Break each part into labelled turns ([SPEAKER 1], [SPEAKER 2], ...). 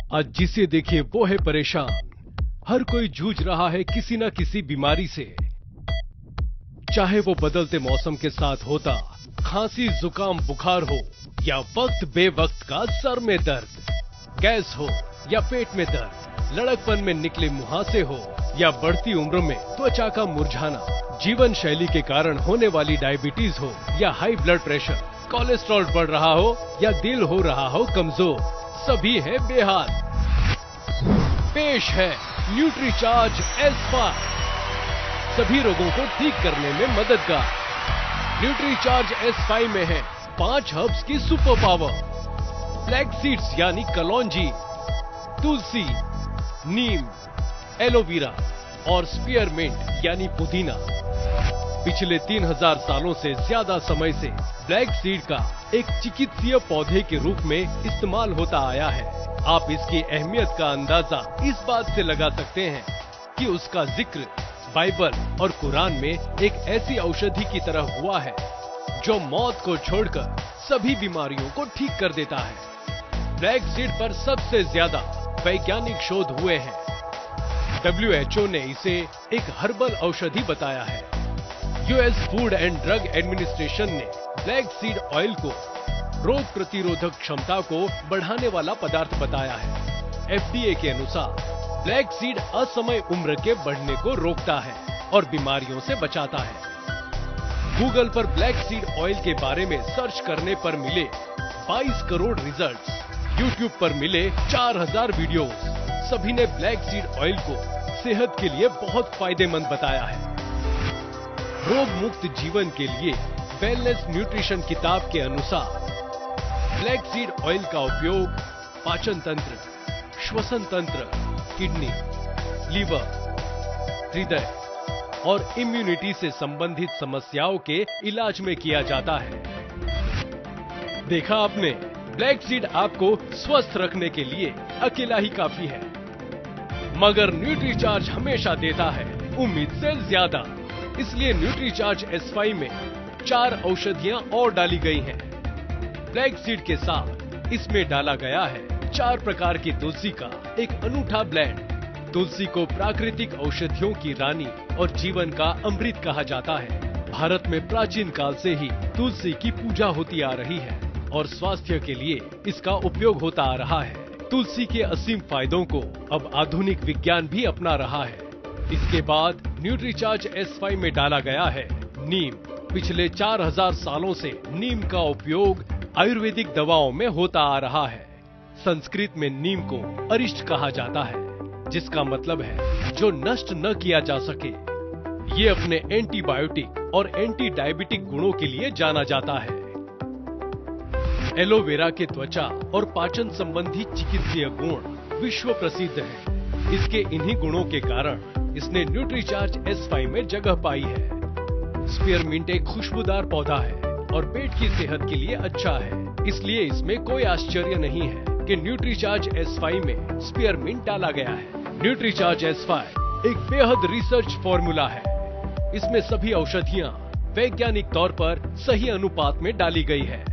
[SPEAKER 1] आज जिसे देखिए वो है परेशान। हर कोई जूझ रहा है किसी न किसी बीमारी से, चाहे वो बदलते मौसम के साथ होता खांसी, जुकाम, बुखार हो, या वक्त बेवक्त का सर में दर्द, गैस हो या पेट में दर्द, लड़कपन में निकले मुहासे हो या बढ़ती उम्र में त्वचा का मुरझाना, जीवन शैली के कारण होने वाली डायबिटीज हो या हाई ब्लड प्रेशर, कोलेस्ट्रॉल बढ़ रहा हो या दिल हो रहा हो कमजोर, सभी है बेहाल। पेश है न्यूट्रीचार्ज S5, सभी रोगों को ठीक करने में मददगार। न्यूट्रीचार्ज S5 में है 5 हर्ब्स की सुपर पावर, ब्लैक सीड्स यानी कलौंजी, तुलसी, नीम, एलोवेरा और स्पीयरमिंट यानी पुदीना। पिछले 3000 सालों से ज्यादा समय से ब्लैक सीड का एक चिकित्सीय पौधे के रूप में इस्तेमाल होता आया है। आप इसकी अहमियत का अंदाजा इस बात से लगा सकते हैं कि उसका जिक्र बाइबल और कुरान में एक ऐसी औषधि की तरह हुआ है जो मौत को छोड़कर सभी बीमारियों को ठीक कर देता है। ब्लैक सीड पर सबसे ज्यादा वैज्ञानिक शोध हुए हैं। WHO ने इसे एक हर्बल औषधि बताया है। US food and drug administration ने ब्लैक सीड ऑयल को रोग प्रतिरोधक क्षमता को बढ़ाने वाला पदार्थ बताया है। FDA के अनुसार ब्लैक सीड असमय उम्र के बढ़ने को रोकता है और बीमारियों से बचाता है। गूगल पर ब्लैक सीड ऑयल के बारे में सर्च करने पर मिले 22 करोड़ रिजल्ट्स, YouTube पर मिले 4000 वीडियोस, सभी ने ब्लैक सीड ऑयल को सेहत के लिए बहुत फायदेमंद बताया है। रोग मुक्त जीवन के लिए वेलनेस न्यूट्रिशन किताब के अनुसार ब्लैक सीड ऑयल का उपयोग पाचन तंत्र, श्वसन तंत्र, किडनी, लीवर, हृदय और इम्यूनिटी से संबंधित समस्याओं के इलाज में किया जाता है। देखा आपने, ब्लैक सीड आपको स्वस्थ रखने के लिए अकेला ही काफी है, मगर न्यूट्रीचार्ज हमेशा देता है उम्मीद से ज्यादा। इसलिए न्यूट्रीचार्ज S5 में 4 औषधियां और डाली गई हैं। ब्लैक सीड के साथ इसमें डाला गया है 4 प्रकार की तुलसी का एक अनूठा ब्लेंड। तुलसी को प्राकृतिक औषधियों की रानी और जीवन का अमृत कहा जाता है। भारत में प्राचीन काल से ही तुलसी की पूजा होती आ रही है और स्वास्थ्य के लिए इसका उपयोग होता आ रहा है। तुलसी के असीम फायदों को अब आधुनिक विज्ञान भी अपना रहा है। इसके बाद न्यूट्रीचार्ज S5 में डाला गया है नीम। पिछले 4000 सालों से नीम का उपयोग आयुर्वेदिक दवाओं में होता आ रहा है। संस्कृत में नीम को अरिष्ट कहा जाता है, जिसका मतलब है जो नष्ट न किया जा सके। ये अपने एंटीबायोटिक और एंटी डायबिटिक गुणों के लिए जाना जाता है। एलोवेरा के त्वचा और पाचन संबंधी चिकित्सीय गुण विश्व प्रसिद्ध है। इसके इन्हीं गुणों के कारण इसने न्यूट्रीचार्ज S5 में जगह पाई है। स्पीयरमिंट एक खुशबूदार पौधा है और पेट की सेहत के लिए अच्छा है। इसलिए इसमें कोई आश्चर्य नहीं है कि न्यूट्रीचार्ज S5 में स्पीयरमिंट डाला गया है। न्यूट्रीचार्ज S5 एक बेहद रिसर्च फॉर्मूला है। इसमें सभी औषधियां वैज्ञानिक तौर पर सही अनुपात में डाली गई है।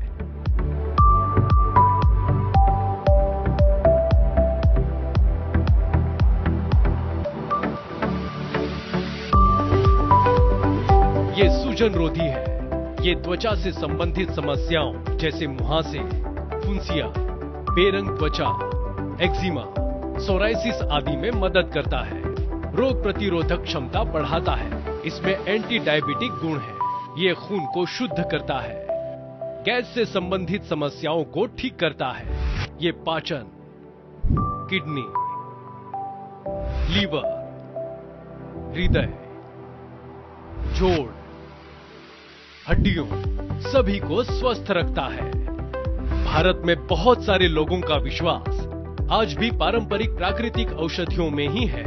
[SPEAKER 1] ये सूजन रोधी है। ये त्वचा से संबंधित समस्याओं जैसे मुहासे, फुंसिया, बेरंग त्वचा, एक्जिमा, सोराइसिस आदि में मदद करता है। रोग प्रतिरोधक क्षमता बढ़ाता है। इसमें एंटी डायबिटिक गुण है। ये खून को शुद्ध करता है। गैस से संबंधित समस्याओं को ठीक करता है। ये पाचन, किडनी, लीवर, हृदय, जोड़, हड्डियों सभी को स्वस्थ रखता है। भारत में बहुत सारे लोगों का विश्वास आज भी पारंपरिक प्राकृतिक औषधियों में ही है।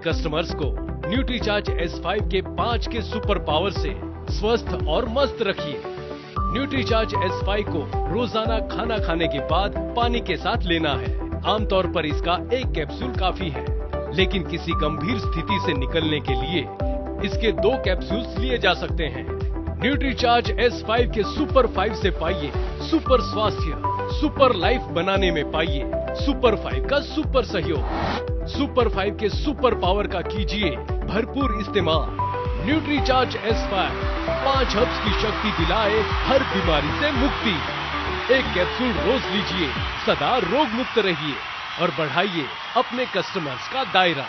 [SPEAKER 1] कस्टमर्स को न्यूट्रीचार्ज S5 के 5 के सुपर पावर से स्वस्थ और मस्त रखिए। न्यूट्रीचार्ज S5 को रोजाना खाना खाने के बाद पानी के साथ लेना है। आमतौर पर इसका 1 कैप्सूल काफी है, लेकिन किसी गंभीर स्थिति से निकलने के लिए इसके 2 कैप्सूल्स लिए जा सकते हैं। न्यूट्रीचार्ज S5 के सुपर 5 से पाइए सुपर स्वास्थ्य, सुपर लाइफ बनाने में पाइए सुपर 5 का सुपर सहयोग। सुपर 5 के सुपर पावर का कीजिए भरपूर इस्तेमाल। न्यूट्रीचार्ज S5 5 हर्ब्स की शक्ति दिलाए हर बीमारी से मुक्ति। एक कैप्सूल रोज लीजिए, सदा रोग मुक्त रहिए और बढ़ाइए अपने कस्टमर्स का दायरा।